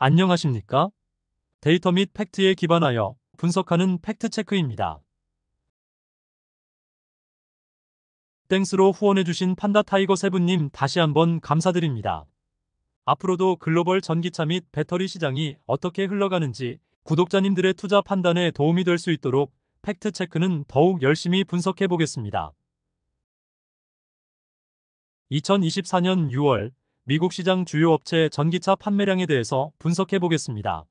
안녕하십니까? 데이터 및 팩트에 기반하여 분석하는 팩트체크입니다. 땡스로 후원해주신 판다타이거 세븐님 다시 한번 감사드립니다. 앞으로도 글로벌 전기차 및 배터리 시장이 어떻게 흘러가는지 구독자님들의 투자 판단에 도움이 될 수 있도록 팩트체크는 더욱 열심히 분석해 보겠습니다. 2024년 6월 미국 시장 주요 업체 전기차 판매량에 대해서 분석해 보겠습니다.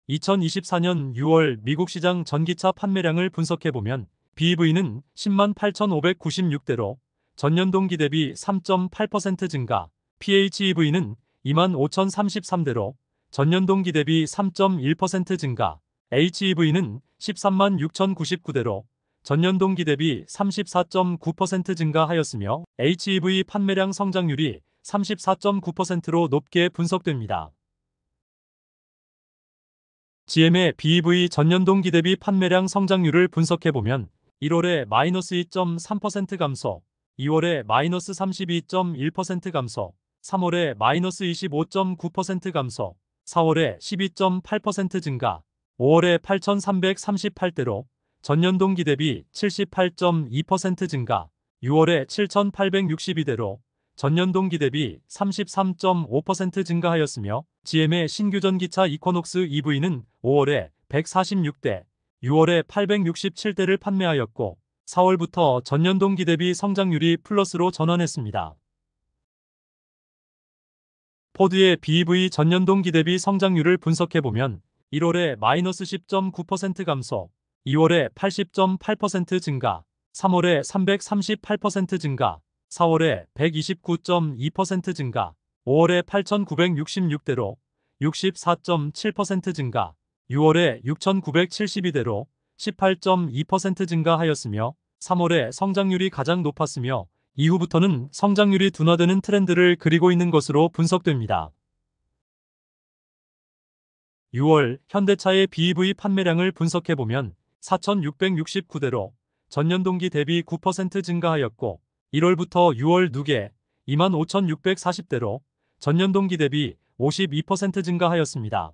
2024년 6월 미국 시장 전기차 판매량을 분석해보면 BEV는 10만 8,596대로 전년 동기 대비 3.8% 증가, PHEV는 2만 5,033대로 전년 동기 대비 3.1% 증가, HEV는 13만 6,099대로 전년 동기 대비 34.9% 증가하였으며 HEV 판매량 성장률이 34.9%로 높게 분석됩니다. GM의 BEV 전년 동기 대비 판매량 성장률을 분석해보면 1월에 마이너스 2.3% 감소, 2월에 마이너스 32.1% 감소, 3월에 마이너스 25.9% 감소, 4월에 12.8% 증가, 5월에 8,338대로 전년 동기 대비 78.2% 증가, 6월에 7,862대로 전년 동기 대비 33.5% 증가하였으며 GM의 신규 전기차 이쿼녹스 EV는 5월에 146대, 6월에 867대를 판매하였고 4월부터 전년 동기 대비 성장률이 플러스로 전환했습니다. 포드의 BEV 전년 동기 대비 성장률을 분석해보면 1월에 마이너스 10.9% 감소, 2월에 80.8% 증가, 3월에 338% 증가, 4월에 129.2% 증가, 5월에 8,966대로 64.7% 증가, 6월에 6,972대로 18.2% 증가하였으며 3월에 성장률이 가장 높았으며 이후부터는 성장률이 둔화되는 트렌드를 그리고 있는 것으로 분석됩니다. 6월 현대차의 BEV 판매량을 분석해보면 4,669대로 전년 동기 대비 9% 증가하였고 1월부터 6월 2개 25,640대로 전년 동기 대비 52% 증가하였습니다.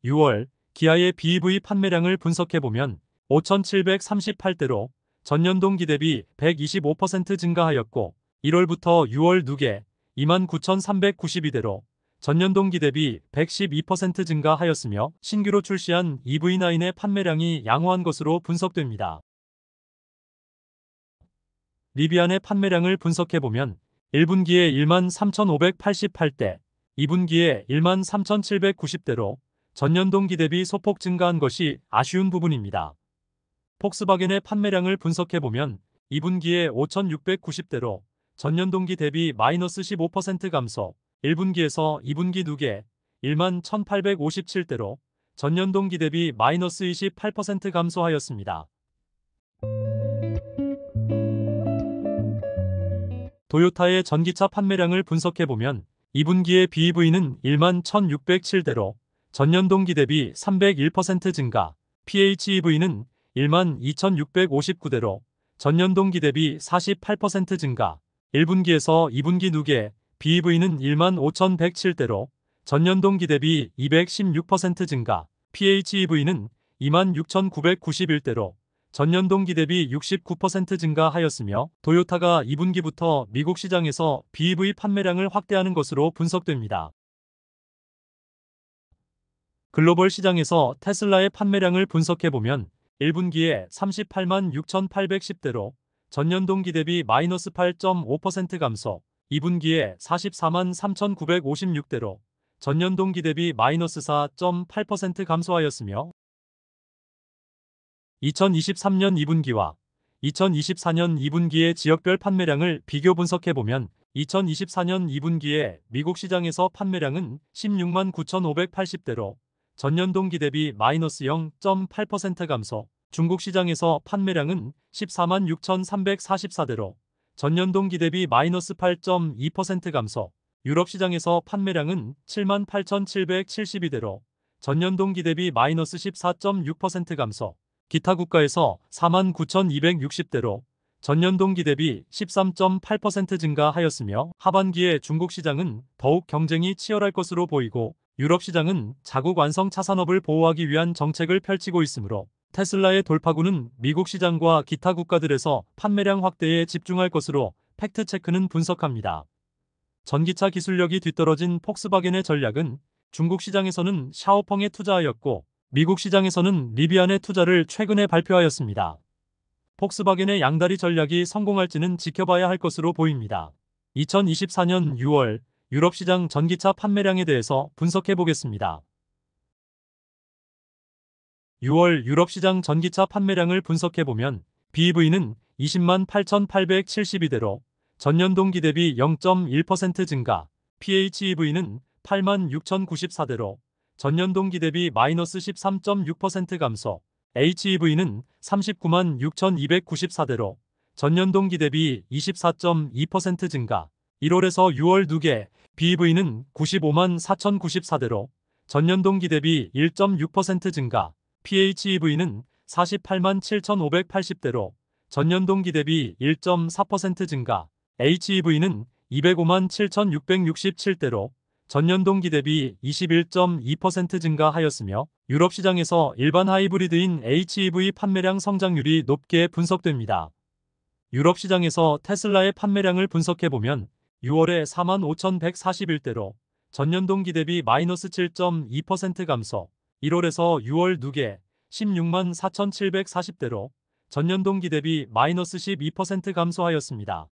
6월 기아의 BEV 판매량을 분석해보면 5,738대로 전년 동기 대비 125% 증가하였고 1월부터 6월 2개 29,392대로 전년 동기 대비 112% 증가하였으며 신규로 출시한 EV9의 판매량이 양호한 것으로 분석됩니다. 리비안의 판매량을 분석해보면 1분기에 13,588대, 2분기에 13,790대로 전년 동기 대비 소폭 증가한 것이 아쉬운 부분입니다. 폭스바겐의 판매량을 분석해보면 2분기에 5,690대로 전년 동기 대비 마이너스 15% 감소, 1분기에서 2분기 2개 11,857대로 전년 동기 대비 마이너스 28% 감소하였습니다. 도요타의 전기차 판매량을 분석해보면 2분기의 BEV는 1만 1,607대로 전년 동기 대비 301% 증가, PHEV는 1만 2,659대로 전년 동기 대비 48% 증가, 1분기에서 2분기 2개 BEV는 1만 5,107대로 전년 동기 대비 216% 증가, PHEV는 2만 6,991대로 전년 동기 대비 69% 증가하였으며 도요타가 2분기부터 미국 시장에서 BEV 판매량을 확대하는 것으로 분석됩니다. 글로벌 시장에서 테슬라의 판매량을 분석해보면 1분기에 38만 6,810대로 전년 동기 대비 마이너스 8.5% 감소, 2분기에 44만 3,956대로 전년 동기 대비 마이너스 4.8% 감소하였으며 2023년 2분기와 2024년 2분기의 지역별 판매량을 비교 분석해보면 2024년 2분기에 미국 시장에서 판매량은 16만 9,580대로 전년 동기 대비 마이너스 0.8% 감소, 중국 시장에서 판매량은 14만 6,344대로 전년 동기 대비 마이너스 8.2% 감소, 유럽 시장에서 판매량은 7만 8,772대로 전년 동기 대비 마이너스 14.6% 감소, 기타 국가에서 4만 9,260대로 전년 동기 대비 13.8% 증가하였으며 하반기에 중국 시장은 더욱 경쟁이 치열할 것으로 보이고 유럽 시장은 자국 완성 차 산업을 보호하기 위한 정책을 펼치고 있으므로 테슬라의 돌파구는 미국 시장과 기타 국가들에서 판매량 확대에 집중할 것으로 팩트체크는 분석합니다. 전기차 기술력이 뒤떨어진 폭스바겐의 전략은 중국 시장에서는 샤오펑에 투자하였고 미국 시장에서는 리비안에 투자를 최근에 발표하였습니다. 폭스바겐의 양다리 전략이 성공할지는 지켜봐야 할 것으로 보입니다. 2024년 6월 유럽 시장 전기차 판매량에 대해서 분석해 보겠습니다. 6월 유럽 시장 전기차 판매량을 분석해 보면 BEV는 20만 8,872대로 전년 동기 대비 0.1% 증가, PHEV는 8만 6,094대로 전년 동기 대비 마이너스 13.6% 감소, HEV는 39만 6,294대로 전년 동기 대비 24.2% 증가, 1월에서 6월 2개, BEV는 95만 4,094대로 전년 동기 대비 1.6% 증가, PHEV는 48만 7,580대로 전년 동기 대비 1.4% 증가, HEV는 205만 7,667대로 전년 동기 대비 21.2% 증가하였으며 유럽 시장에서 일반 하이브리드인 HEV 판매량 성장률이 높게 분석됩니다. 유럽 시장에서 테슬라의 판매량을 분석해보면 6월에 45,141대로 전년 동기 대비 마이너스 7.2% 감소, 1월에서 6월 2개 16만 4,740대로 전년 동기 대비 마이너스 12% 감소하였습니다.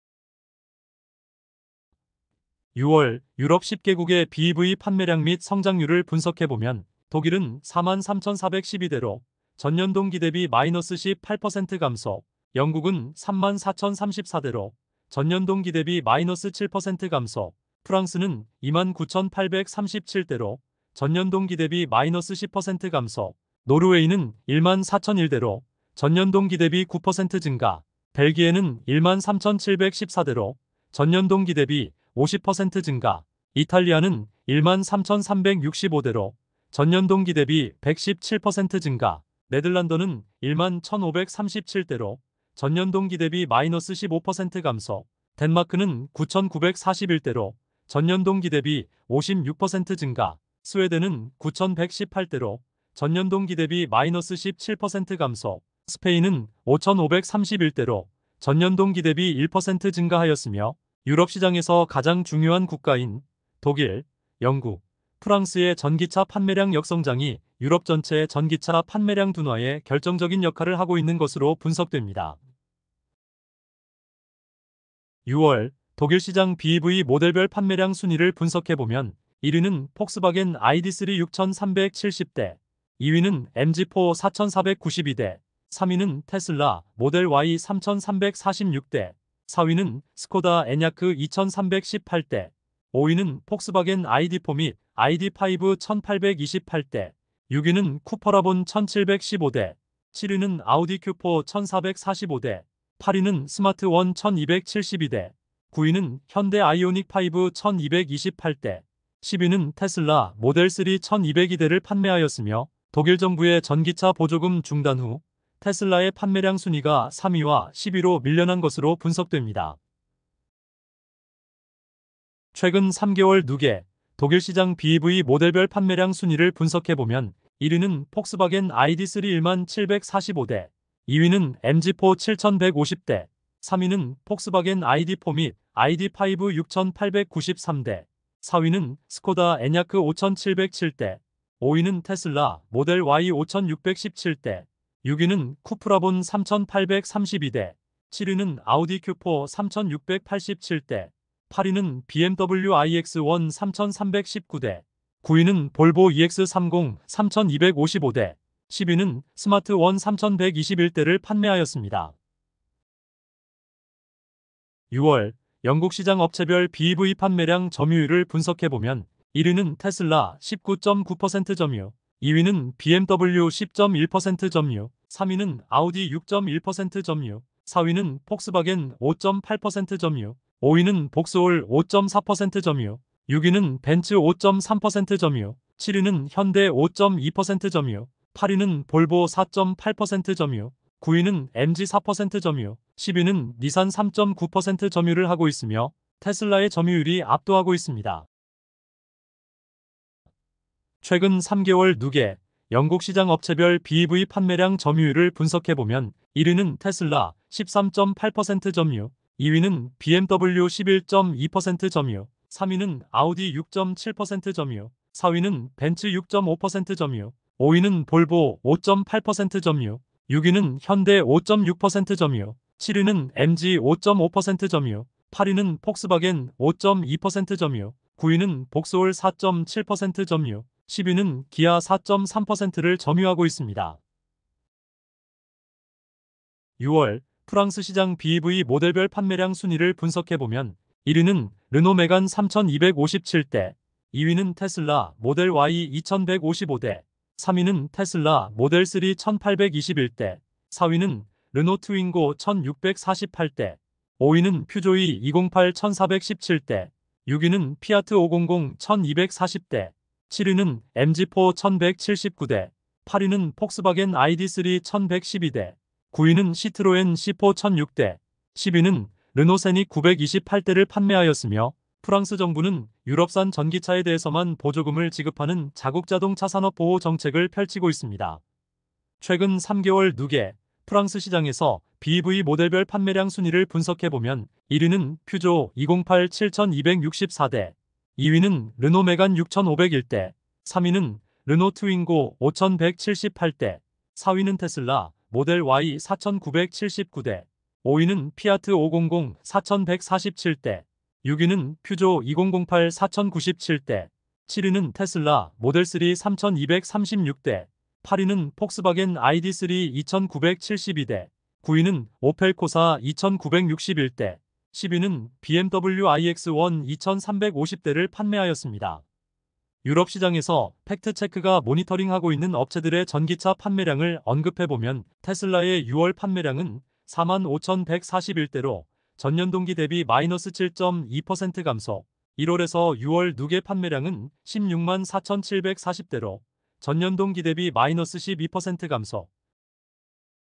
6월 유럽 10개국의 BEV 판매량 및 성장률을 분석해보면 독일은 43,412대로 전년 동기 대비 마이너스 18% 감소, 영국은 34,034대로 전년 동기 대비 마이너스 7% 감소, 프랑스는 29,837대로 전년 동기 대비 마이너스 10% 감소, 노르웨이는 14,001대로 전년 동기 대비 9% 증가, 벨기에는 13,714대로 전년 동기 대비 50% 증가, 이탈리아는 13,365대로 전년 동기 대비 117% 증가, 네덜란드는 11,537대로 전년 동기 대비 마이너스 15% 감소, 덴마크는 9,941대로 전년 동기 대비 56% 증가, 스웨덴은 9,118대로 전년 동기 대비 마이너스 17% 감소, 스페인은 5,531대로 전년 동기 대비 1% 증가하였으며 유럽 시장에서 가장 중요한 국가인 독일, 영국, 프랑스의 전기차 판매량 역성장이 유럽 전체의 전기차 판매량 둔화에 결정적인 역할을 하고 있는 것으로 분석됩니다. 6월 독일 시장 BEV 모델별 판매량 순위를 분석해보면 1위는 폭스바겐 ID3 6,370대, 2위는 MG4 4,492대, 3위는 테슬라 모델 Y 3,346대, 4위는 스코다 에냐크 2,318대, 5위는 폭스바겐 ID4 및 ID5 1,828대, 6위는 쿠퍼라본 1,715대, 7위는 아우디 Q4 1,445대, 8위는 스마트원 1,272대, 9위는 현대 아이오닉 5 1,228대, 10위는 테슬라 모델 3 1,202대를 판매하였으며 독일 정부의 전기차 보조금 중단 후 테슬라의 판매량 순위가 3위와 10위로 밀려난 것으로 분석됩니다. 최근 3개월 누계 독일 시장 BEV 모델별 판매량 순위를 분석해보면 1위는 폭스바겐 ID3 1745대, 2위는 MG4 7150대, 3위는 폭스바겐 ID4 및 ID5 6893대, 4위는 스코다 에냐크 5707대, 5위는 테슬라 모델 Y 5617대, 6위는 쿠프라본 3832대, 7위는 아우디 Q4 3687대, 8위는 BMW iX1 3319대, 9위는 볼보 EX30 3255대, 10위는 스마트원 3121대를 판매하였습니다. 6월 영국 시장 업체별 BEV 판매량 점유율을 분석해보면 1위는 테슬라 19.9% 점유, 2위는 BMW 10.1% 점유, 3위는 아우디 6.1% 점유, 4위는 폭스바겐 5.8% 점유, 5위는 복스올 5.4% 점유, 6위는 벤츠 5.3% 점유, 7위는 현대 5.2% 점유, 8위는 볼보 4.8% 점유, 9위는 MG 4% 점유, 10위는 니산 3.9% 점유를 하고 있으며 테슬라의 점유율이 압도하고 있습니다. 최근 3개월 누계 영국 시장 업체별 BEV 판매량 점유율을 분석해보면 1위는 테슬라 13.8% 점유, 2위는 BMW 11.2% 점유, 3위는 아우디 6.7% 점유, 4위는 벤츠 6.5% 점유, 5위는 볼보 5.8% 점유, 6위는 현대 5.6% 점유, 7위는 MG 5.5% 점유, 8위는 폭스바겐 5.2% 점유, 9위는 복스올 4.7% 점유, 10위는 기아 4.3%를 점유하고 있습니다. 6월 프랑스 시장 BEV 모델별 판매량 순위를 분석해보면 1위는 르노 메간 3257대, 2위는 테슬라 모델 Y 2155대, 3위는 테슬라 모델 3 1821대, 4위는 르노 트윙고 1648대, 5위는 퓨조이 208 1417대, 6위는 피아트 500 1240대, 7위는 MG4 1179대, 8위는 폭스바겐 ID3 1112대, 9위는 시트로엔 C4 1006대, 10위는 르노 세닉 928대를 판매하였으며 프랑스 정부는 유럽산 전기차에 대해서만 보조금을 지급하는 자국 자동차 산업 보호 정책을 펼치고 있습니다. 최근 3개월 누계 프랑스 시장에서 BEV 모델별 판매량 순위를 분석해보면 1위는 퓨조 208 7264대, 2위는 르노 메간 6501대, 3위는 르노 트윙고 5178대, 4위는 테슬라 모델 Y 4979대, 5위는 피아트 500 4147대, 6위는 퓨조 2008 4097대, 7위는 테슬라 모델 3 3236대, 8위는 폭스바겐 ID3 2972대, 9위는 오펠 코사 2961대, 10위는 BMW iX1 2350대를 판매하였습니다. 유럽 시장에서 팩트체크가 모니터링하고 있는 업체들의 전기차 판매량을 언급해보면 테슬라의 6월 판매량은 45,141대로 전년 동기 대비 마이너스 7.2% 감소, 1월에서 6월 누계 판매량은 16만 4,740대로 전년 동기 대비 마이너스 12% 감소,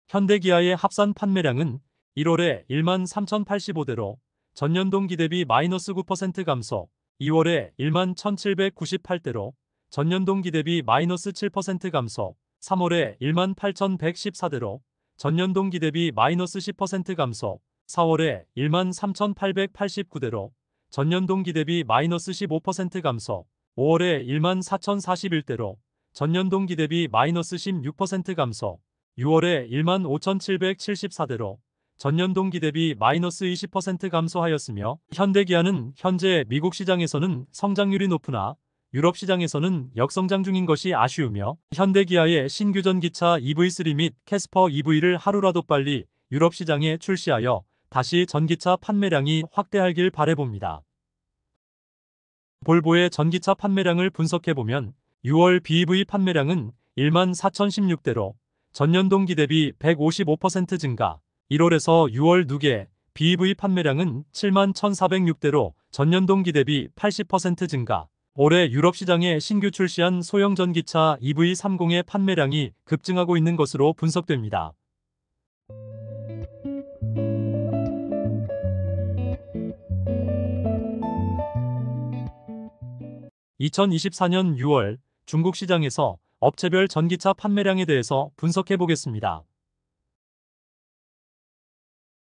현대기아의 합산 판매량은 1월에 1만 3,085대로 전년 동기 대비 마이너스 9% 감소, 2월에 1만 1,798대로 전년 동기 대비 마이너스 7% 감소, 3월에 1만 8,114대로 전년 동기 대비 마이너스 10% 감소, 4월에 1만 3,889대로 전년 동기 대비 마이너스 15% 감소, 5월에 1만 4,041대로 전년 동기 대비 마이너스 16% 감소, 6월에 1만 5,774대로 전년 동기 대비 마이너스 20% 감소하였으며 현대기아는 현재 미국 시장에서는 성장률이 높으나 유럽 시장에서는 역성장 중인 것이 아쉬우며 현대기아의 신규 전기차 EV3 및 캐스퍼 EV를 하루라도 빨리 유럽 시장에 출시하여 다시 전기차 판매량이 확대하길 바라봅니다. 볼보의 전기차 판매량을 분석해보면 6월 BEV 판매량은 1만 4,016대로 전년 동기 대비 155% 증가, 1월에서 6월 누계 BEV 판매량은 7만 1,406대로 전년 동기 대비 80% 증가, 올해 유럽 시장에 신규 출시한 소형 전기차 EV30의 판매량이 급증하고 있는 것으로 분석됩니다. 2024년 6월 중국 시장에서 업체별 전기차 판매량에 대해서 분석해 보겠습니다.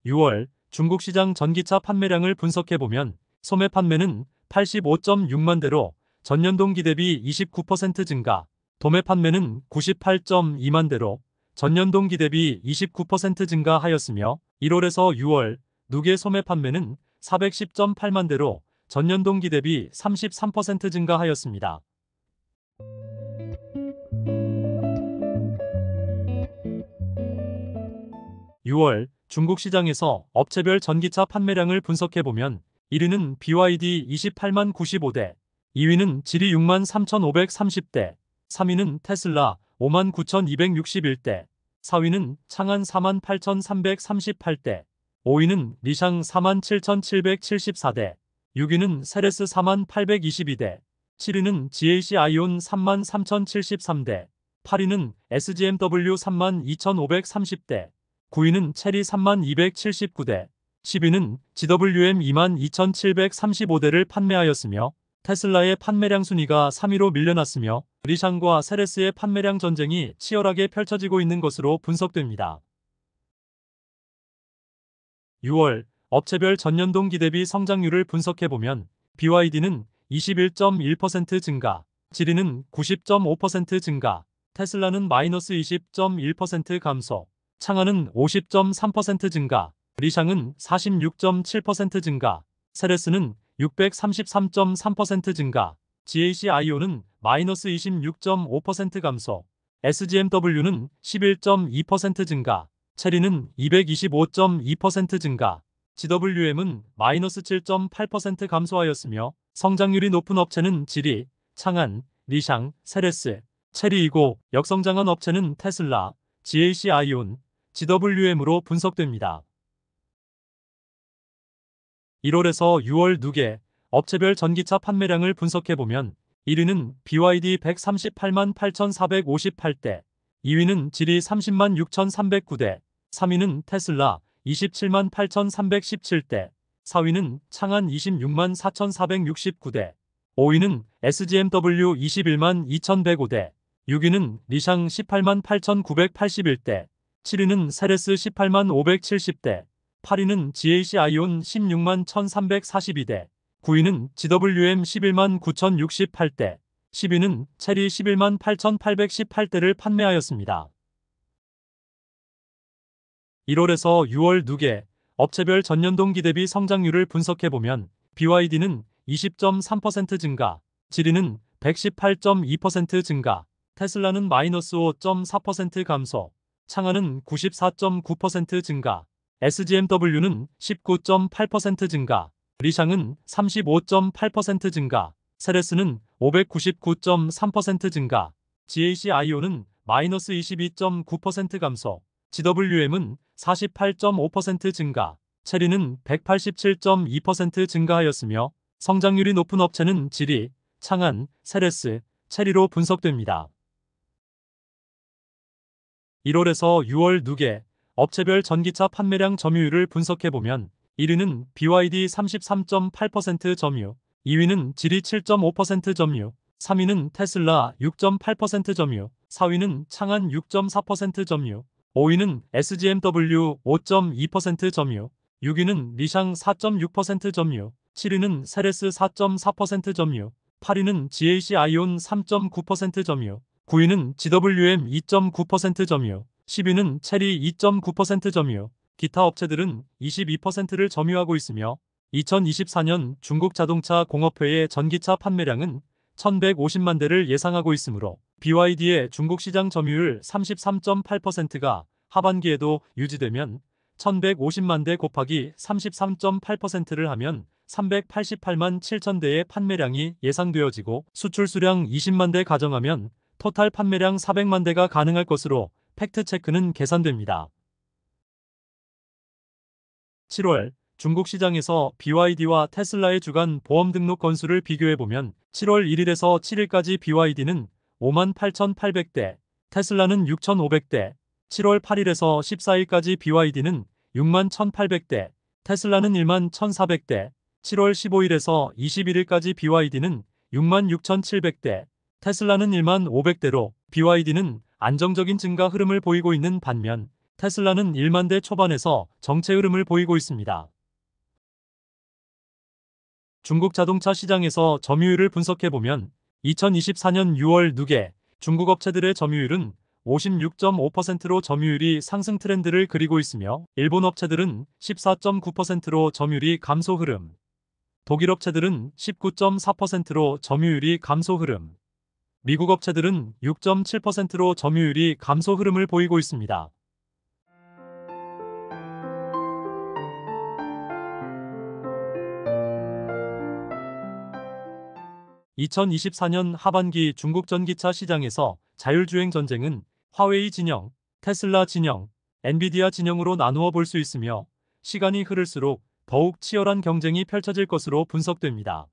6월 중국 시장 전기차 판매량을 분석해 보면 소매 판매는 85.6만 대로 전년 동기 대비 29% 증가, 도매 판매는 98.2만 대로 전년 동기 대비 29% 증가하였으며 1월에서 6월 누계 소매 판매는 410.8만 대로 전년 동기 대비 33% 증가하였습니다. 6월 중국 시장에서 업체별 전기차 판매량을 분석해보면 1위는 BYD 28만 95대, 2위는 지리 6만 3,530대, 3위는 테슬라 5만 9,261대, 4위는 창안 4만 8,338대, 5위는 리샹 4만 7,774대, 6위는 세레스 4만 822대, 7위는 GAC 아이온 3만 3,073대, 8위는 SGMW 3만 2,530대, 9위는 체리 3279대, 10위는 GWM 22,735대를 판매하였으며 테슬라의 판매량 순위가 3위로 밀려났으며 리샹과 세레스의 판매량 전쟁이 치열하게 펼쳐지고 있는 것으로 분석됩니다. 6월 업체별 전년동 기대비 성장률을 분석해보면 BYD는 21.1% 증가, 지리는 90.5% 증가, 테슬라는 마이너스 20.1% 감소, 창안은 50.3% 증가, 리샹은 46.7% 증가, 세레스는 633.3% 증가, GAC-IO는 마이너스 26.5% 감소, SGMW는 11.2% 증가, 체리는 225.2% 증가, GWM은 마이너스 7.8% 감소하였으며 성장률이 높은 업체는 지리, 창안, 리샹, 세레스, 체리이고 역성장한 업체는 테슬라, GAC-ION, GWM으로 분석됩니다. 1월에서 6월 누계 업체별 전기차 판매량을 분석해보면 1위는 BYD 138만 8,458대, 2위는 지리 30만 6,309대, 3위는 테슬라 27만 8,317대, 4위는 창안 26만 4,469대, 5위는 SGMW 21만 2,105대, 6위는 리샹 18만 8,981대, 7위는 세레스 18만 570대, 8위는 GAC-ION 16만 1,342대, 9위는 GWM 11만 9,068대, 10위는 체리 11만 8,818대를 판매하였습니다. 1월에서 6월 누계 업체별 전년동 기대비 성장률을 분석해보면 BYD는 20.3% 증가, 지리는 118.2% 증가, 테슬라는 마이너스 5.4% 감소, 창안은 94.9% 증가, SGMW는 19.8% 증가, 리샹은 35.8% 증가, 세레스는 599.3% 증가, GAC-IO는 마이너스 22.9% 감소, GWM은 48.5% 증가, 체리는 187.2% 증가하였으며 성장률이 높은 업체는 지리, 창안, 세레스, 체리로 분석됩니다. 1월에서 6월 누계 업체별 전기차 판매량 점유율을 분석해보면 1위는 BYD 33.8% 점유, 2위는 지리 7.5% 점유, 3위는 테슬라 6.8% 점유, 4위는 창안 6.4% 점유, 5위는 SGMW 5.2% 점유, 6위는 리샹 4.6% 점유, 7위는 세레스 4.4% 점유, 8위는 GAC-ION 3.9% 점유, 9위는 GWM 2.9% 점유, 10위는 체리 2.9% 점유, 기타 업체들은 22%를 점유하고 있으며 2024년 중국 자동차 공업회의 전기차 판매량은 1,150만 대를 예상하고 있으므로 BYD의 중국 시장 점유율 33.8%가 하반기에도 유지되면 1,150만 대 곱하기 33.8%를 하면 388만 7천 대의 판매량이 예상되어지고 수출 수량 20만 대 가정하면 토탈 판매량 400만 대가 가능할 것으로 팩트체크는 계산됩니다. 7월 중국 시장에서 BYD와 테슬라의 주간 보험 등록 건수를 비교해보면 7월 1일에서 7일까지 BYD는 58,800대, 테슬라는 6,500대, 7월 8일에서 14일까지 BYD는 61,800대, 테슬라는 11,400대, 7월 15일에서 21일까지 BYD는 66,700대, 테슬라는 15,500대로 BYD는 안정적인 증가 흐름을 보이고 있는 반면 테슬라는 1만 대 초반에서 정체 흐름을 보이고 있습니다. 중국 자동차 시장에서 점유율을 분석해보면 2024년 6월 누계 중국 업체들의 점유율은 56.5%로 점유율이 상승 트렌드를 그리고 있으며 일본 업체들은 14.9%로 점유율이 감소 흐름, 독일 업체들은 19.4%로 점유율이 감소 흐름, 미국 업체들은 6.7%로 점유율이 감소 흐름을 보이고 있습니다. 2024년 하반기 중국 전기차 시장에서 자율주행 전쟁은 화웨이 진영, 테슬라 진영, 엔비디아 진영으로 나누어 볼 수 있으며 시간이 흐를수록 더욱 치열한 경쟁이 펼쳐질 것으로 분석됩니다.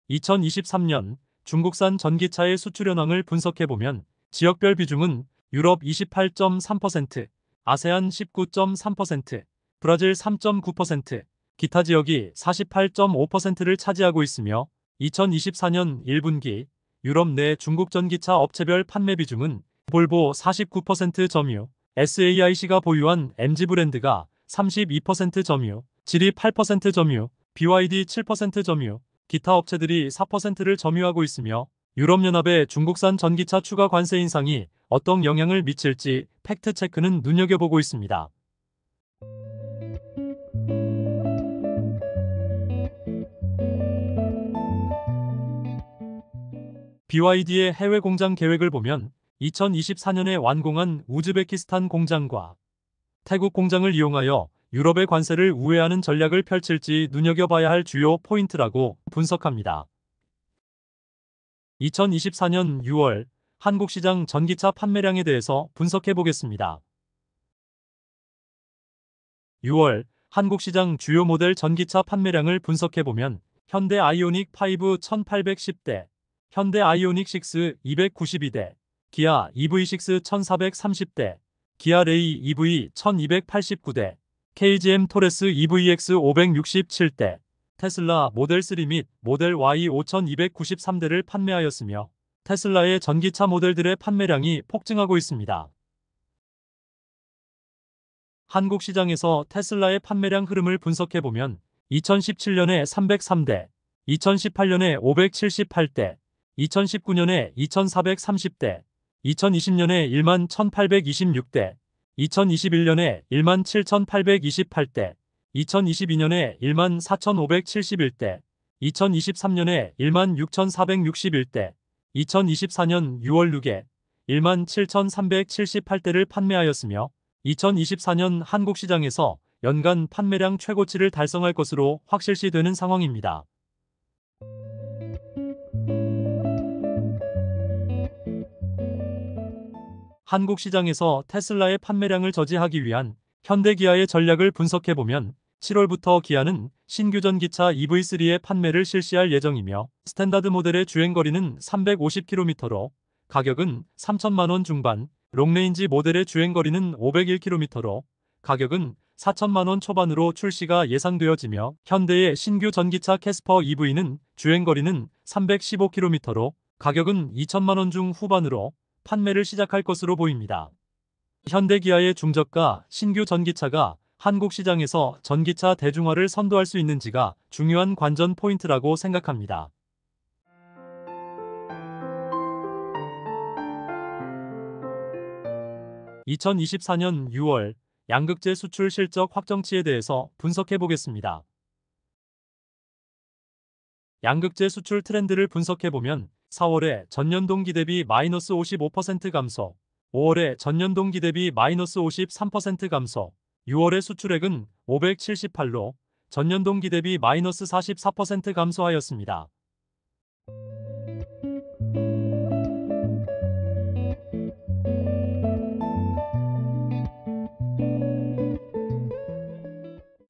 2023년 중국산 전기차의 수출 현황을 분석해보면 지역별 비중은 유럽 28.3%, 아세안 19.3%, 브라질 3.9%, 기타 지역이 48.5%를 차지하고 있으며 2024년 1분기 유럽 내 중국 전기차 업체별 판매 비중은 볼보 49% 점유, SAIC가 보유한 MG 브랜드가 32% 점유, 지리 8% 점유, BYD 7% 점유, 기타 업체들이 4%를 점유하고 있으며 유럽연합의 중국산 전기차 추가 관세 인상이 어떤 영향을 미칠지 팩트체크는 눈여겨보고 있습니다. BYD의 해외 공장 계획을 보면 2024년에 완공한 우즈베키스탄 공장과 태국 공장을 이용하여 유럽의 관세를 우회하는 전략을 펼칠지 눈여겨봐야 할 주요 포인트라고 분석합니다. 2024년 6월 한국 시장 전기차 판매량에 대해서 분석해 보겠습니다. 6월 한국 시장 주요 모델 전기차 판매량을 분석해 보면 현대 아이오닉 5 1810대, 현대 아이오닉 6 292대, 기아 EV6 1430대, 기아 레이 EV 1289대, KGM 토레스 EVX 567대, 테슬라 모델 3 및 모델 Y 5293대를 판매하였으며 테슬라의 전기차 모델들의 판매량이 폭증하고 있습니다. 한국 시장에서 테슬라의 판매량 흐름을 분석해보면 2017년에 303대, 2018년에 578대, 2019년에 2430대, 2020년에 1만 1826대, 2021년에 1만 7828대, 2022년에 1만 4571대, 2023년에 1만 6461대, 2024년 6월 6에 1만 7378대를 판매하였으며 2024년 한국 시장에서 연간 판매량 최고치를 달성할 것으로 확실시되는 상황입니다. 한국 시장에서 테슬라의 판매량을 저지하기 위한 현대기아의 전략을 분석해보면 7월부터 기아는 신규 전기차 EV3의 판매를 실시할 예정이며 스탠다드 모델의 주행거리는 350km로 가격은 3천만원 중반, 롱레인지 모델의 주행거리는 501km로 가격은 4천만원 초반으로 출시가 예상되어지며 현대의 신규 전기차 캐스퍼 EV는 주행거리는 315km로 가격은 2천만원 중 후반으로 판매를 시작할 것으로 보입니다. 현대기아의 중저가 신규 전기차가 한국 시장에서 전기차 대중화를 선도할 수 있는지가 중요한 관전 포인트라고 생각합니다. (2024년 6월) 양극재 수출 실적 확정치에 대해서 분석해 보겠습니다. 양극재 수출 트렌드를 분석해 보면 4월에 전년 동기 대비 마이너스 55% 감소, 5월에 전년 동기 대비 마이너스 53% 감소, 6월의 수출액은 578로 전년 동기 대비 마이너스 44% 감소하였습니다.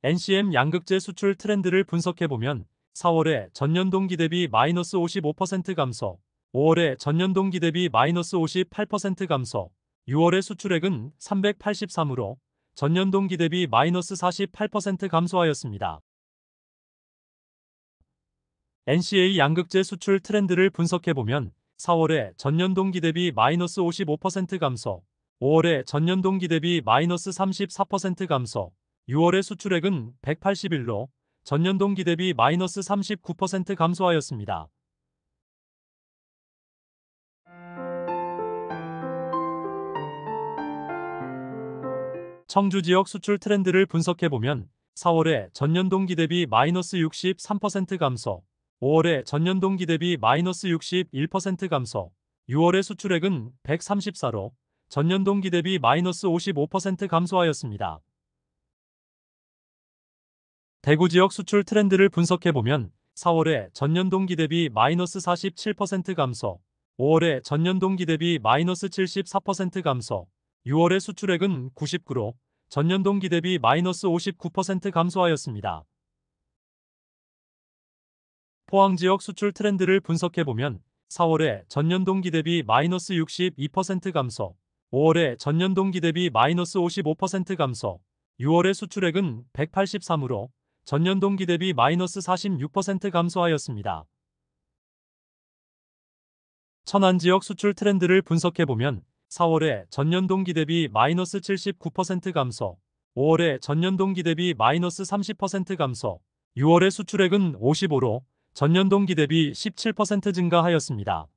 NCM 양극재 수출 트렌드를 분석해보면 4월에 전년 동기 대비 마이너스 55% 감소, 5월에 전년 동기 대비 마이너스 58% 감소, 6월의 수출액은 383으로 전년 동기 대비 마이너스 48% 감소하였습니다. NCA 양극재 수출 트렌드를 분석해보면 4월에 전년 동기 대비 마이너스 55% 감소, 5월에 전년 동기 대비 마이너스 34% 감소, 6월의 수출액은 181로 전년 동기 대비 마이너스 39% 감소하였습니다. 청주 지역 수출 트렌드를 분석해보면 4월에 전년 동기 대비 마이너스 63% 감소, 5월에 전년 동기 대비 마이너스 61% 감소, 6월의 수출액은 134로 전년 동기 대비 마이너스 55% 감소하였습니다. 대구 지역 수출 트렌드를 분석해보면 4월에 전년 동기 대비 마이너스 47% 감소, 5월에 전년 동기 대비 마이너스 74% 감소, 6월의 수출액은 99로 전년 동기 대비 마이너스 59% 감소하였습니다. 포항 지역 수출 트렌드를 분석해보면 4월에 전년 동기 대비 마이너스 62% 감소, 5월에 전년 동기 대비 마이너스 55% 감소. 6월의 수출액은 183으로 전년 동기 대비 마이너스 46% 감소하였습니다. 천안 지역 수출 트렌드를 분석해보면 4월에 전년 동기 대비 마이너스 79% 감소, 5월에 전년 동기 대비 마이너스 30% 감소, 6월의 수출액은 55로 전년 동기 대비 17% 증가하였습니다.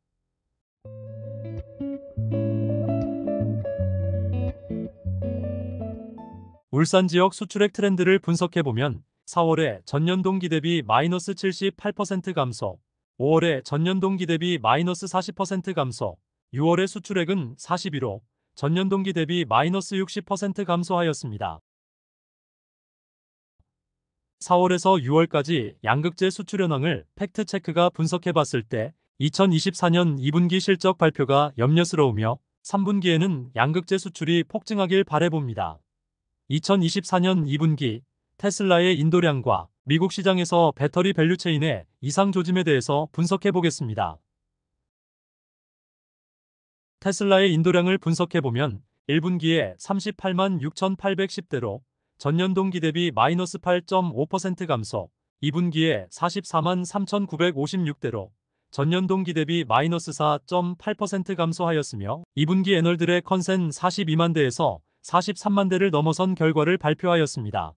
울산 지역 수출액 트렌드를 분석해보면 4월에 전년 동기 대비 마이너스 78% 감소, 5월에 전년 동기 대비 마이너스 40% 감소, 6월의 수출액은 42로 전년 동기 대비 마이너스 60% 감소하였습니다. 4월에서 6월까지 양극재 수출 현황을 팩트체크가 분석해봤을 때 2024년 2분기 실적 발표가 염려스러우며 3분기에는 양극재 수출이 폭증하길 바라봅니다. 2024년 2분기 테슬라의 인도량과 미국 시장에서 배터리 밸류체인의 이상 조짐에 대해서 분석해 보겠습니다. 테슬라의 인도량을 분석해보면 1분기에 38만 6,810대로 전년 동기 대비 마이너스 8.5% 감소, 2분기에 44만 3,956대로 전년 동기 대비 마이너스 4.8% 감소하였으며 2분기 애널들의 컨센 42만 대에서 43만 대를 넘어선 결과를 발표하였습니다.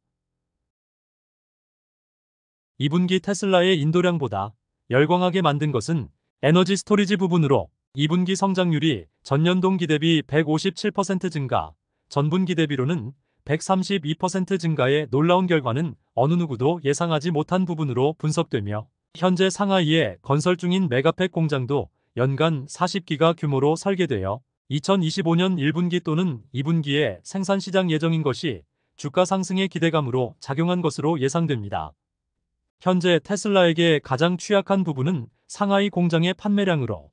2분기 테슬라의 인도량보다 열광하게 만든 것은 에너지 스토리지 부분으로 2분기 성장률이 전년 동기 대비 157% 증가, 전분기 대비로는 132% 증가의 놀라운 결과는 어느 누구도 예상하지 못한 부분으로 분석되며 현재 상하이에 건설 중인 메가팩 공장도 연간 40기가 규모로 설계되어 2025년 1분기 또는 2분기에 생산 시작 예정인 것이 주가 상승의 기대감으로 작용한 것으로 예상됩니다. 현재 테슬라에게 가장 취약한 부분은 상하이 공장의 판매량으로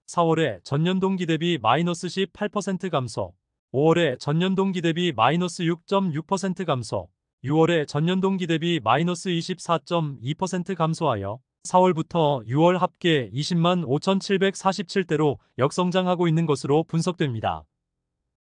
4월에 전년 동기 대비 마이너스 18% 감소, 5월에 전년 동기 대비 마이너스 6.6% 감소, 6월에 전년 동기 대비 마이너스 24.2% 감소하여 4월부터 6월 합계 20만 5,747대로 역성장하고 있는 것으로 분석됩니다.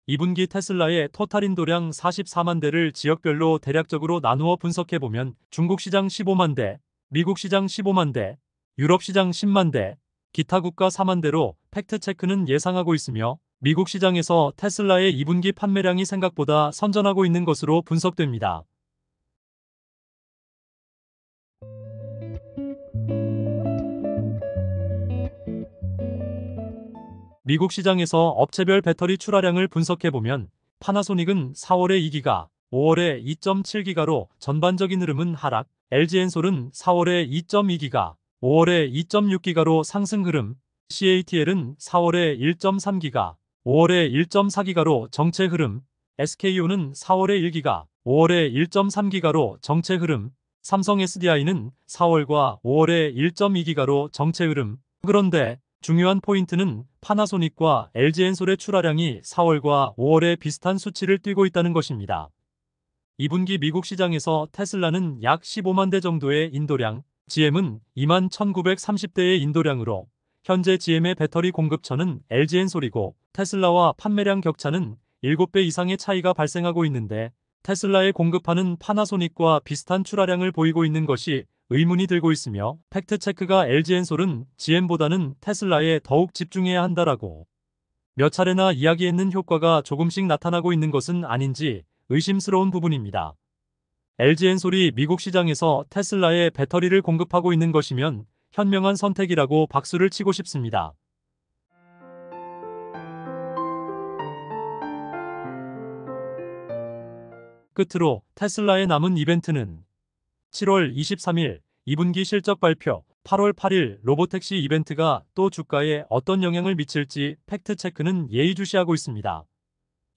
2분기 테슬라의 토탈 인도량 44만 대를 지역별로 대략적으로 나누어 분석해보면 중국 시장 15만 대, 미국 시장 15만 대, 유럽 시장 10만 대, 기타 국가 4만 대로 팩트체크는 예상하고 있으며 미국 시장에서 테슬라의 2분기 판매량이 생각보다 선전하고 있는 것으로 분석됩니다. 미국 시장에서 업체별 배터리 출하량을 분석해보면 파나소닉은 4월에 2기가, 5월에 2.7기가로 전반적인 흐름은 하락, LG엔솔은 4월에 2.2기가, 5월에 2.6기가로 상승 흐름, CATL은 4월에 1.3기가, 5월에 1.4기가로 정체 흐름, SKO는 4월에 1기가, 5월에 1.3기가로 정체 흐름, 삼성 SDI는 4월과 5월에 1.2기가로 정체 흐름. 그런데 중요한 포인트는 파나소닉과 LG엔솔의 출하량이 4월과 5월에 비슷한 수치를 띄고 있다는 것입니다. 2분기 미국 시장에서 테슬라는 약 15만 대 정도의 인도량, GM은 2만 1,930대의 인도량으로 현재 GM의 배터리 공급처는 LG엔솔이고 테슬라와 판매량 격차는 7배 이상의 차이가 발생하고 있는데 테슬라에 공급하는 파나소닉과 비슷한 출하량을 보이고 있는 것이 의문이 들고 있으며 팩트체크가 LG엔솔은 GM보다는 테슬라에 더욱 집중해야 한다라고 몇 차례나 이야기했는 효과가 조금씩 나타나고 있는 것은 아닌지 의심스러운 부분입니다. LG엔솔이 미국 시장에서 테슬라에 배터리를 공급하고 있는 것이면 현명한 선택이라고 박수를 치고 싶습니다. 끝으로 테슬라의 남은 이벤트는 7월 23일 2분기 실적 발표, 8월 8일 로보택시 이벤트가 또 주가에 어떤 영향을 미칠지 팩트체크는 예의주시하고 있습니다.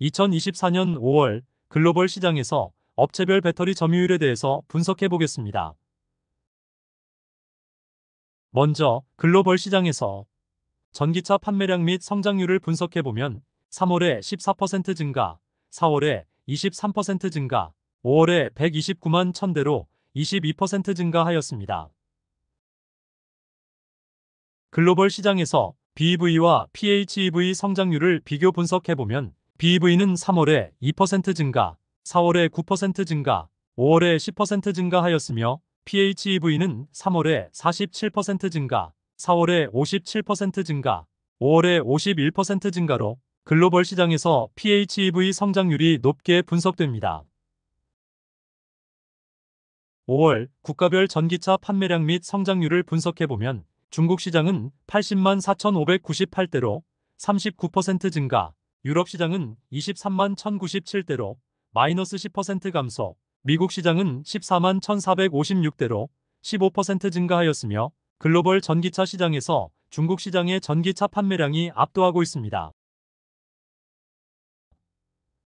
2024년 5월 글로벌 시장에서 업체별 배터리 점유율에 대해서 분석해 보겠습니다. 먼저 글로벌 시장에서 전기차 판매량 및 성장률을 분석해 보면 3월에 14% 증가, 4월에 23% 증가, 5월에 129만 1000대로 22% 증가하였습니다. 글로벌 시장에서 BEV와 PHEV 성장률을 비교 분석해보면 BEV는 3월에 2% 증가, 4월에 9% 증가, 5월에 10% 증가하였으며 PHEV는 3월에 47% 증가, 4월에 57% 증가, 5월에 51% 증가로 글로벌 시장에서 PHEV 성장률이 높게 분석됩니다. 5월 국가별 전기차 판매량 및 성장률을 분석해보면 중국 시장은 80만 4,598대로 39% 증가, 유럽 시장은 23만 1,097대로 마이너스 10% 감소, 미국 시장은 14만 1,456대로 15% 증가하였으며 글로벌 전기차 시장에서 중국 시장의 전기차 판매량이 압도하고 있습니다.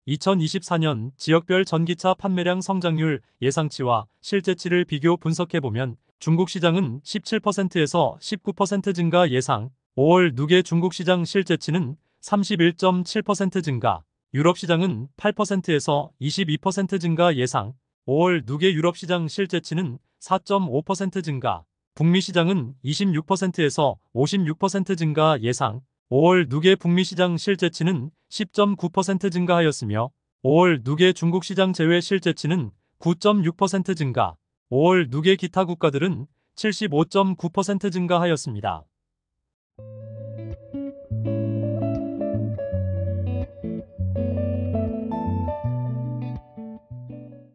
2024년 지역별 전기차 판매량 성장률 예상치와 실제치를 비교 분석해보면 중국 시장은 17%에서 19% 증가 예상, 5월 누계 중국 시장 실제치는 31.7% 증가, 유럽 시장은 8%에서 22% 증가 예상, 5월 누계 유럽 시장 실제치는 4.5% 증가, 북미 시장은 26%에서 56% 증가 예상, 5월 누계 북미 시장 실제치는 10.9% 증가하였으며 5월 누계 중국 시장 제외 실제치는 9.6% 증가, 5월 누계 기타 국가들은 75.9% 증가하였습니다.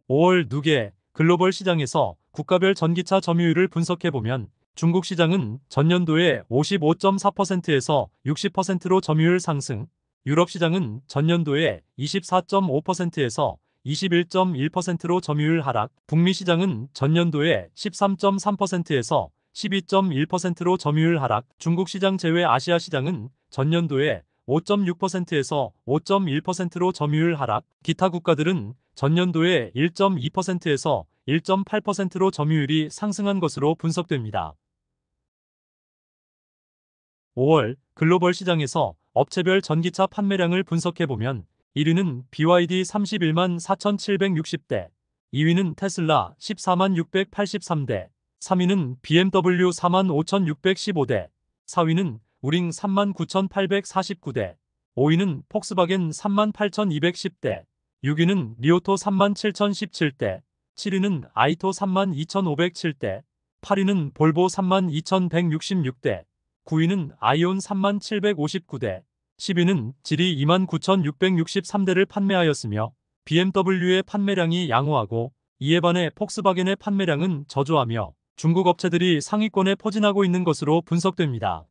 5월 누계 글로벌 시장에서 국가별 전기차 점유율을 분석해보면 중국 시장은 전년도에 55.4%에서 60%로 점유율 상승, 유럽 시장은 전년도에 24.5%에서 21.1%로 점유율 하락, 북미 시장은 전년도에 13.3%에서 12.1%로 점유율 하락, 중국 시장 제외 아시아 시장은 전년도에 5.6%에서 5.1%로 점유율 하락, 기타 국가들은 전년도에 1.2%에서 1.8%로 점유율이 상승한 것으로 분석됩니다. 5월 글로벌 시장에서 업체별 전기차 판매량을 분석해보면 1위는 BYD 31만 4,760대, 2위는 테슬라 14만 683대, 3위는 BMW 4만 5,615대, 4위는 우링 3만 9,849대, 5위는 폭스바겐 3만 8,210대, 6위는 리오토 3만 7,017대, 7위는 아이토 3만 2,507대, 8위는 볼보 3만 2,166대, 9위는 아이온 3만 759대, 10위는 지리 2만 9,663대를 판매하였으며 BMW의 판매량이 양호하고 이에 반해 폭스바겐의 판매량은 저조하며 중국 업체들이 상위권에 포진하고 있는 것으로 분석됩니다.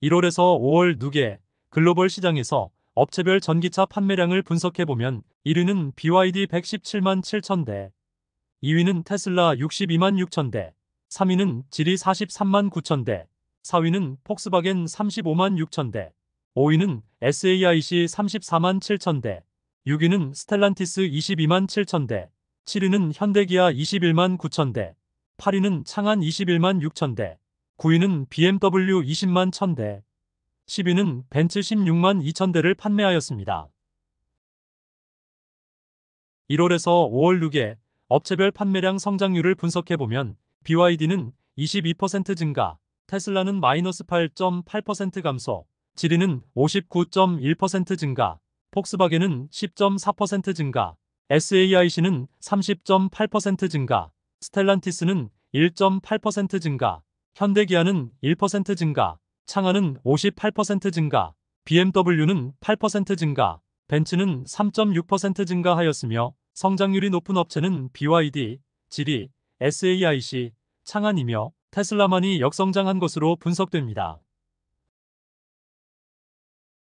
1월에서 5월 누계 글로벌 시장에서 업체별 전기차 판매량을 분석해보면 1위는 BYD 117만 7천대, 2위는 테슬라 62만 6천대, 3위는 지리 43만 9천대, 4위는 폭스바겐 35만 6천대, 5위는 SAIC 34만 7천대, 6위는 스텔란티스 22만 7천대, 7위는 현대기아 21만 9천대, 8위는 창안 21만 6천대, 9위는 BMW 20만 1000대, 10위는 벤츠 16만 2천대를 판매하였습니다. 1월에서 5월 누계 업체별 판매량 성장률을 분석해보면 BYD는 22% 증가, 테슬라는 마이너스 8.8% 감소, 지리는 59.1% 증가, 폭스바겐은 10.4% 증가, SAIC는 30.8% 증가, 스텔란티스는 1.8% 증가, 현대기아는 1% 증가, 창안은 58% 증가, BMW는 8% 증가, 벤츠는 3.6% 증가하였으며 성장률이 높은 업체는 BYD, 지리, SAIC, 창안이며 테슬라만이 역성장한 것으로 분석됩니다.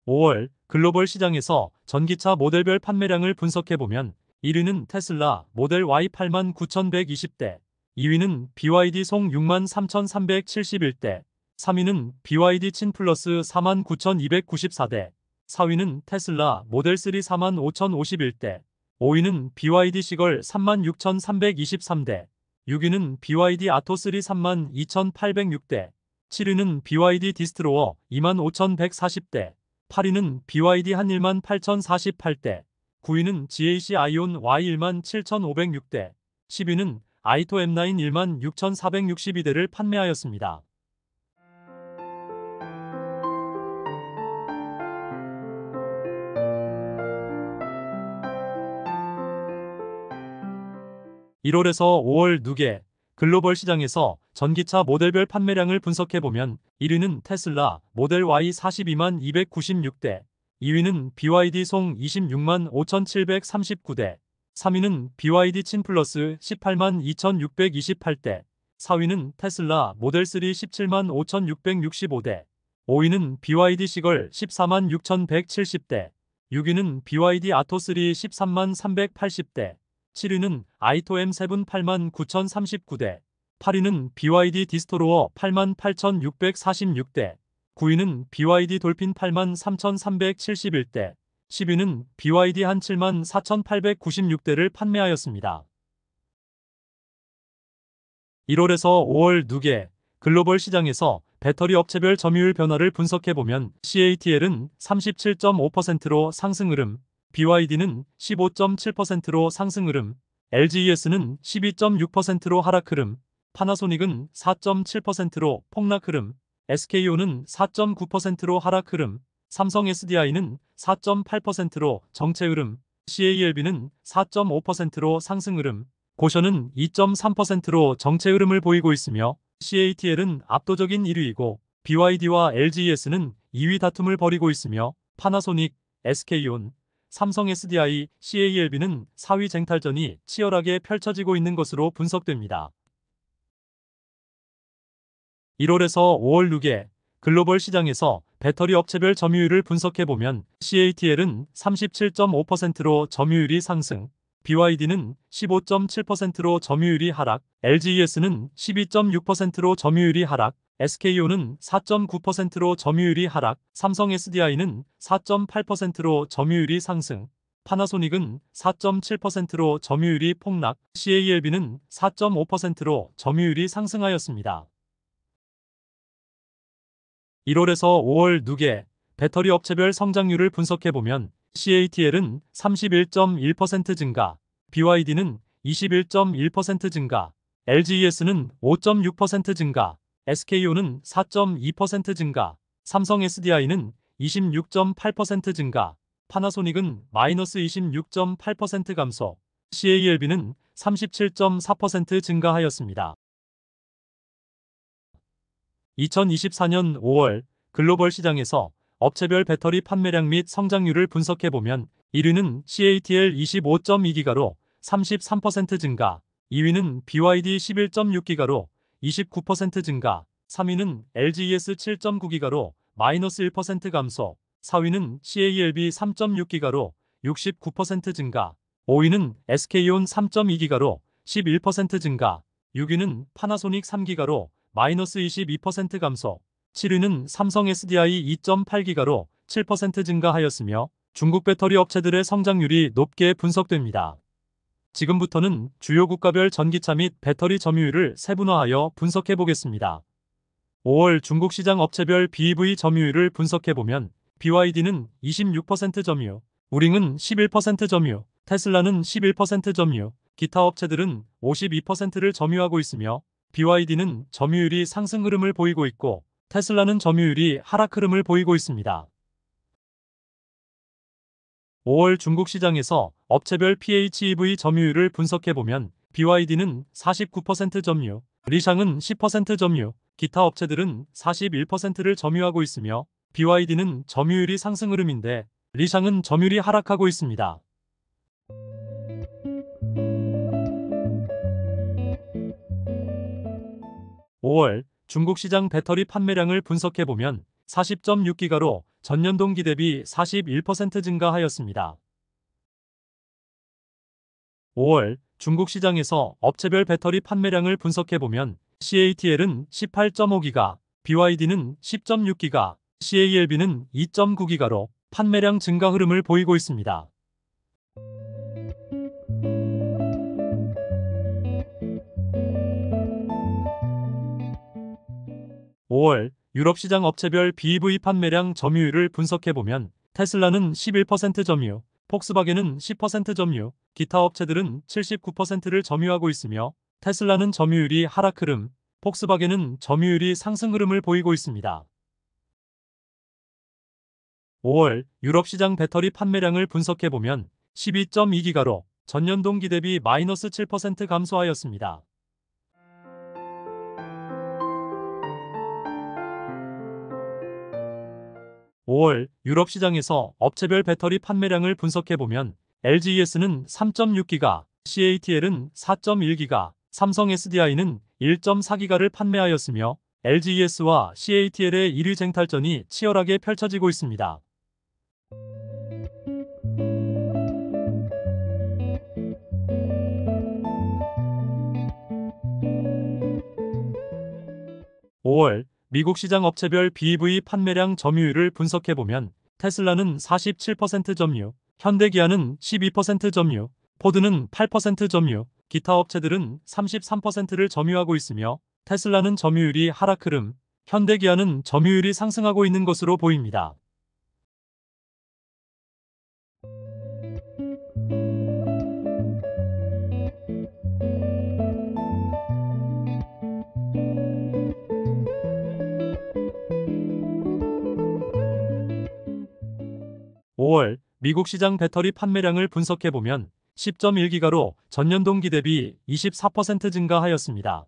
5월 글로벌 시장에서 전기차 모델별 판매량을 분석해보면 1위는 테슬라 모델 Y 8만 9,120대, 2위는 BYD 송 6만 3,371대, 3위는 BYD 친 플러스 4만 9,294대, 4위는 테슬라 모델 3 4만 5,051대, 5위는 BYD 시걸 3만 6,323대, 6위는 BYD 아토 3 3만 2,806대, 7위는 BYD 디스트로어 2만 5,140대, 8위는 BYD 한 1만 8,048대, 9위는 GAC 아이온 Y 1만 7,506대, 10위는 아이토 M9 1만 6,462대를 판매하였습니다. 1월에서 5월 누계 글로벌 시장에서 전기차 모델별 판매량을 분석해보면 1위는 테슬라 모델 Y 42만 296대, 2위는 BYD 송 26만 5739대, 3위는 BYD 친 플러스 18만 2628대, 4위는 테슬라 모델 3 17만 5665대, 5위는 BYD 시걸 14만 6170대, 6위는 BYD 아토 3 13만 380대, 7위는 아이토 M7 8만 9039대, 8위는 BYD 디스토로어 8만 8646대, 9위는 BYD 돌핀 8만 3371대, 10위는 BYD 한 7만 4896대를 판매하였습니다. 1월에서 5월 누계 글로벌 시장에서 배터리 업체별 점유율 변화를 분석해보면 CATL은 37.5%로 상승 흐름, BYD는 15.7%로 상승 흐름, LGES는 12.6%로 하락 흐름, 파나소닉은 4.7%로 폭락 흐름, SK온은 4.9%로 하락 흐름, 삼성 SDI는 4.8%로 정체 흐름, CALB는 4.5%로 상승 흐름, 고션은 2.3%로 정체 흐름을 보이고 있으며 CATL은 압도적인 1위이고 BYD와 LGES는 2위 다툼을 벌이고 있으며 파나소닉, SK온, 삼성 SDI, CALB는 4위 쟁탈전이 치열하게 펼쳐지고 있는 것으로 분석됩니다. 1월에서 5월 누계 글로벌 시장에서 배터리 업체별 점유율을 분석해보면 CATL은 37.5%로 점유율이 상승, BYD는 15.7%로 점유율이 하락, LGES는 12.6%로 점유율이 하락, SK온은 4.9%로 점유율이 하락, 삼성 SDI는 4.8%로 점유율이 상승, 파나소닉은 4.7%로 점유율이 폭락, CALB는 4.5%로 점유율이 상승하였습니다. 1월에서 5월 누계 배터리 업체별 성장률을 분석해보면 CATL은 31.1% 증가, BYD는 21.1% 증가, LGES는 5.6% 증가, SK온은 4.2% 증가, 삼성 SDI는 26.8% 증가, 파나소닉은 마이너스 26.8% 감소, CALB는 37.4% 증가하였습니다. 2024년 5월 글로벌 시장에서 업체별 배터리 판매량 및 성장률을 분석해보면 1위는 CATL 25.2기가로 33% 증가, 2위는 BYD 11.6기가로 29% 증가, 3위는 LGES 7.9기가로 마이너스 1% 감소, 4위는 CALB 3.6기가로 69% 증가, 5위는 SK온 3.2기가로 11% 증가, 6위는 파나소닉 3기가로 마이너스 22% 감소, 7위는 삼성 SDI 2.8기가로 7% 증가하였으며 중국 배터리 업체들의 성장률이 높게 분석됩니다. 지금부터는 주요 국가별 전기차 및 배터리 점유율을 세분화하여 분석해 보겠습니다. 5월 중국 시장 업체별 BEV 점유율을 분석해보면 BYD는 26% 점유, 우링은 11% 점유, 테슬라는 11% 점유, 기타 업체들은 52%를 점유하고 있으며 BYD는 점유율이 상승 흐름을 보이고 있고 테슬라는 점유율이 하락 흐름을 보이고 있습니다. 5월 중국 시장에서 업체별 PHEV 점유율을 분석해보면 BYD는 49% 점유, 리샹은 10% 점유, 기타 업체들은 41%를 점유하고 있으며 BYD는 점유율이 상승 흐름인데 리샹은 점유율이 하락하고 있습니다. 5월 중국 시장 배터리 판매량을 분석해보면 40.6기가로 전년 동기 대비 41% 증가하였습니다. 5월 중국 시장에서 업체별 배터리 판매량을 분석해보면 CATL은 18.5기가, BYD는 10.6기가, CALB는 2.9기가로 판매량 증가 흐름을 보이고 있습니다. 5월 유럽 시장 업체별 BEV 판매량 점유율을 분석해보면 테슬라는 11% 점유, 폭스바겐은 10% 점유, 기타 업체들은 79%를 점유하고 있으며 테슬라는 점유율이 하락 흐름, 폭스바겐은 점유율이 상승 흐름을 보이고 있습니다. 5월 유럽 시장 배터리 판매량을 분석해보면 12.2기가로 전년 동기 대비 마이너스 7% 감소하였습니다. 5월 유럽 시장에서 업체별 배터리 판매량을 분석해보면 LGES는 3.6기가, CATL은 4.1기가, 삼성 SDI는 1.4기가를 판매하였으며 LGES와 CATL의 1위 쟁탈전이 치열하게 펼쳐지고 있습니다. (5월) 미국 시장 업체별 BEV 판매량 점유율을 분석해보면 테슬라는 47% 점유, 현대기아는 12% 점유, 포드는 8% 점유, 기타 업체들은 33%를 점유하고 있으며 테슬라는 점유율이 하락 흐름, 현대기아는 점유율이 상승하고 있는 것으로 보입니다. (5월) 미국 시장 배터리 판매량을 분석해보면 10.1기가로 전년 동기 대비 24% 증가하였습니다.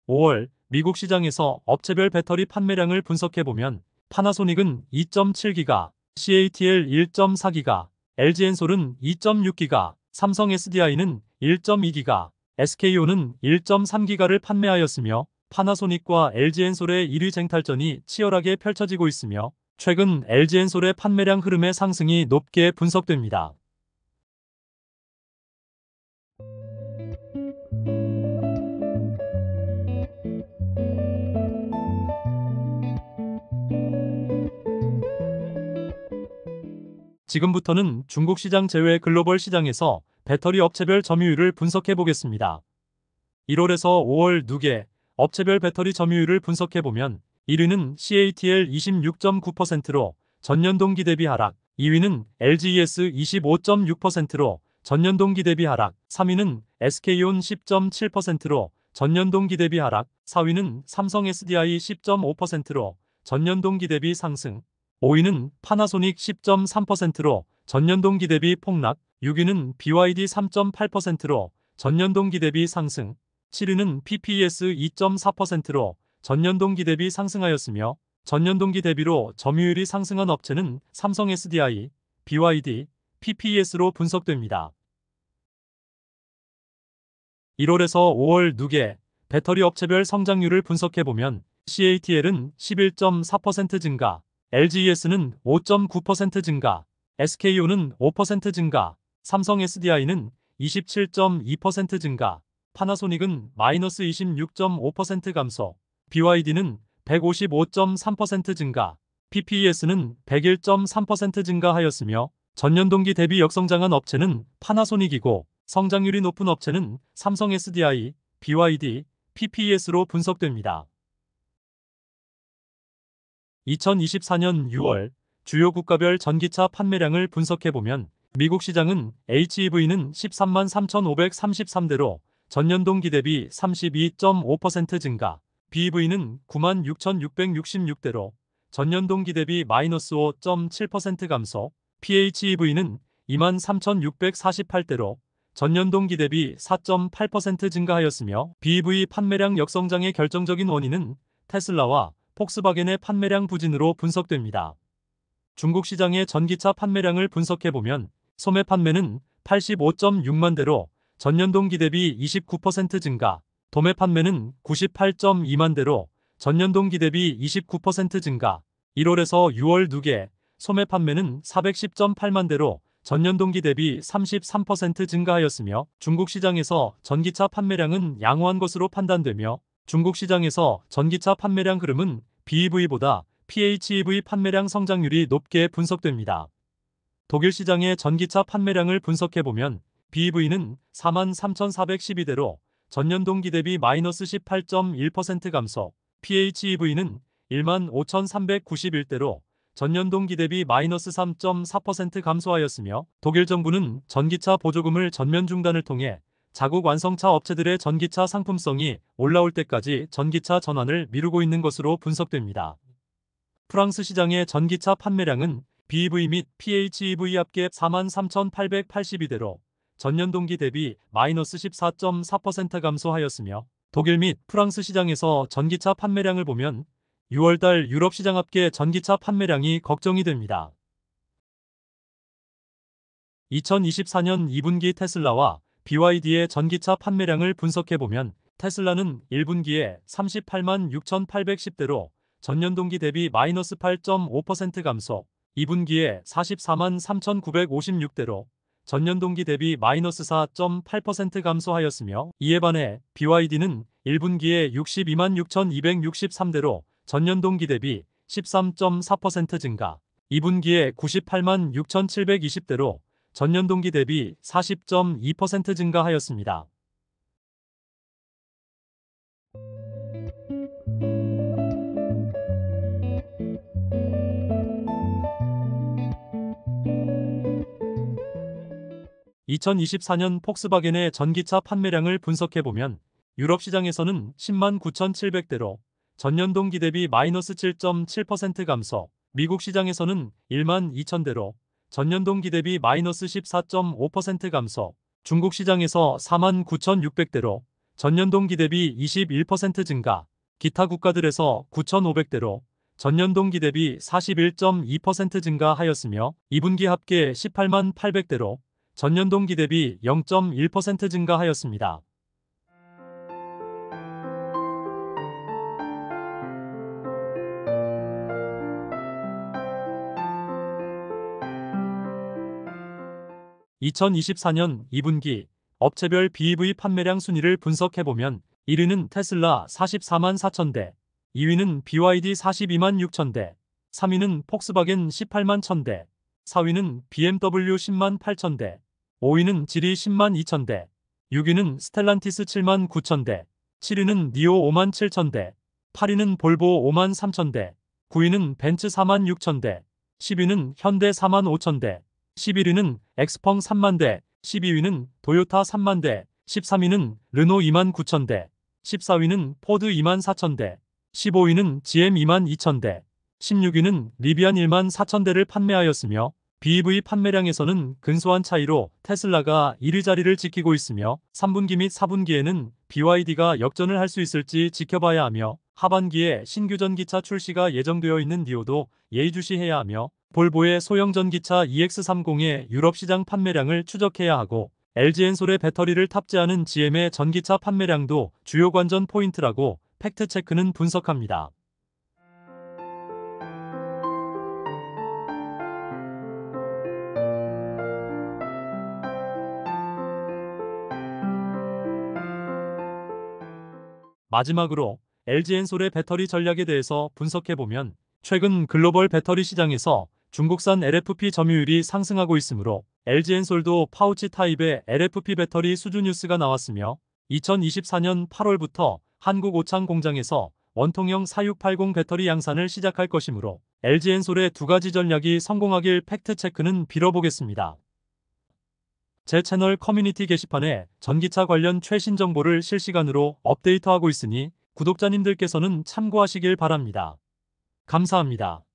5월 미국 시장에서 업체별 배터리 판매량을 분석해보면 파나소닉은 2.7기가, CATL 1.4기가, LG엔솔은 2.6기가, 삼성 SDI는 1.2기가, SK온은 1.3기가를 판매하였으며 파나소닉과 LG엔솔의 1위 쟁탈전이 치열하게 펼쳐지고 있으며 최근 LG엔솔의 판매량 흐름의 상승이 높게 분석됩니다. 지금부터는 중국 시장 제외 글로벌 시장에서 배터리 업체별 점유율을 분석해 보겠습니다. 1월에서 5월 누계 업체별 배터리 점유율을 분석해 보면 1위는 CATL 26.9%로 전년 동기 대비 하락, 2위는 LGES 25.6%로 전년 동기 대비 하락, 3위는 SK온 10.7%로 전년 동기 대비 하락, 4위는 삼성 SDI 10.5%로 전년 동기 대비 상승, 5위는 파나소닉 10.3%로 전년 동기 대비 폭락, 6위는 BYD 3.8%로 전년 동기 대비 상승, 7위는 PPES 2.4%로 전년 동기 대비 상승하였으며 전년 동기 대비로 점유율이 상승한 업체는 삼성 SDI, BYD, PPES로 분석됩니다. 1월에서 5월 누계 배터리 업체별 성장률을 분석해보면 CATL은 11.4% 증가, LGES는 5.9% 증가, SK온은 5% 증가, 삼성 SDI는 27.2% 증가, 파나소닉은 마이너스 26.5% 감소, BYD는 155.3% 증가, PPES는 101.3% 증가하였으며 전년 동기 대비 역성장한 업체는 파나소닉이고 성장률이 높은 업체는 삼성 SDI, BYD, PPES로 분석됩니다. 2024년 6월 주요 국가별 전기차 판매량을 분석해보면 미국 시장은 HEV는 13만 3,533대로 전년 동기 대비 32.5% 증가, BEV는 9만 6,666대로 전년 동기 대비 마이너스 5.7% 감소, PHEV는 2만 3,648대로 전년 동기 대비 4.8% 증가하였으며 BEV 판매량 역성장의 결정적인 원인은 테슬라와 폭스바겐의 판매량 부진으로 분석됩니다. 중국 시장의 전기차 판매량을 분석해보면 소매 판매는 85.6만 대로 전년 동기 대비 29% 증가, 도매 판매는 98.2만 대로 전년 동기 대비 29% 증가, 1월에서 6월 누계 소매 판매는 410.8만 대로 전년 동기 대비 33% 증가하였으며 중국 시장에서 전기차 판매량은 양호한 것으로 판단되며 중국 시장에서 전기차 판매량 흐름은 BEV보다 PHEV 판매량 성장률이 높게 분석됩니다. 독일 시장의 전기차 판매량을 분석해보면 BEV는 43,412대로 전년 동기 대비 마이너스 18.1% 감소, PHEV는 15,391대로 전년 동기 대비 마이너스 3.4% 감소하였으며 독일 정부는 전기차 보조금을 전면 중단을 통해 자국 완성차 업체들의 전기차 상품성이 올라올 때까지 전기차 전환을 미루고 있는 것으로 분석됩니다. 프랑스 시장의 전기차 판매량은 BEV 및 PHEV 합계 43,882대로 전년 동기 대비 마이너스 14.4% 감소하였으며 독일 및 프랑스 시장에서 전기차 판매량을 보면 6월달 유럽 시장 합계 전기차 판매량이 걱정이 됩니다. 2024년 2분기 테슬라와 BYD의 전기차 판매량을 분석해보면 테슬라는 1분기에 38만 6,810대로 전년 동기 대비 마이너스 8.5% 감소, 2분기에 44만 3,956대로 전년 동기 대비 마이너스 4.8% 감소하였으며 이에 반해 BYD는 1분기에 62만 6,263대로 전년 동기 대비 13.4% 증가, 2분기에 98만 6,720대로 전년 동기 대비 40.2% 증가하였습니다. (2024년) 폭스바겐의 전기차 판매량을 분석해보면 유럽 시장에서는 10만 9,700대로 전년 동기 대비 마이너스 7.7% 감소, 미국 시장에서는 1만 2,000대로 전년 동기 대비 마이너스 14.5% 감소, 중국 시장에서 4만 9,600대로 전년 동기 대비 21% 증가, 기타 국가들에서 9,500대로 전년 동기 대비 41.2% 증가하였으며 2분기 합계 18만 800대로 전년 동기 대비 0.1% 증가하였습니다. (2024년) 2분기 업체별 BEV 판매량 순위를 분석해보면 1위는 테슬라 44만 4천대, 2위는 BYD 42만 6천대, 3위는 폭스바겐 18만 1,000대, 4위는 BMW 10만 8천대, 5위는 지리 10만 2천대, 6위는 스텔란티스 7만 9천대, 7위는 니오 5만 7천대, 8위는 볼보 5만 3천대, 9위는 벤츠 4만 6천대, 10위는 현대 4만 5천대, 11위는 엑스펑 3만 대, 12위는 도요타 3만 대, 13위는 르노 2만 9천대, 14위는 포드 2만 4천대, 15위는 GM 2만 2천대, 16위는 리비안 1만 4천대를 판매하였으며 BEV 판매량에서는 근소한 차이로 테슬라가 1위 자리를 지키고 있으며 3분기 및 4분기에는 BYD가 역전을 할 수 있을지 지켜봐야 하며 하반기에 신규 전기차 출시가 예정되어 있는 니오도 예의주시해야 하며 볼보의 소형 전기차 EX30의 유럽 시장 판매량을 추적해야 하고 LG엔솔의 배터리를 탑재하는 GM의 전기차 판매량도 주요 관전 포인트라고 팩트체크는 분석합니다. 마지막으로 LG엔솔의 배터리 전략에 대해서 분석해보면 최근 글로벌 배터리 시장에서 중국산 LFP 점유율이 상승하고 있으므로 LG엔솔도 파우치 타입의 LFP 배터리 수주 뉴스가 나왔으며 2024년 8월부터 한국 오창 공장에서 원통형 4680 배터리 양산을 시작할 것이므로 LG엔솔의 두 가지 전략이 성공하길 팩트체크는 빌어보겠습니다. 제 채널 커뮤니티 게시판에 전기차 관련 최신 정보를 실시간으로 업데이트하고 있으니 구독자님들께서는 참고하시길 바랍니다. 감사합니다.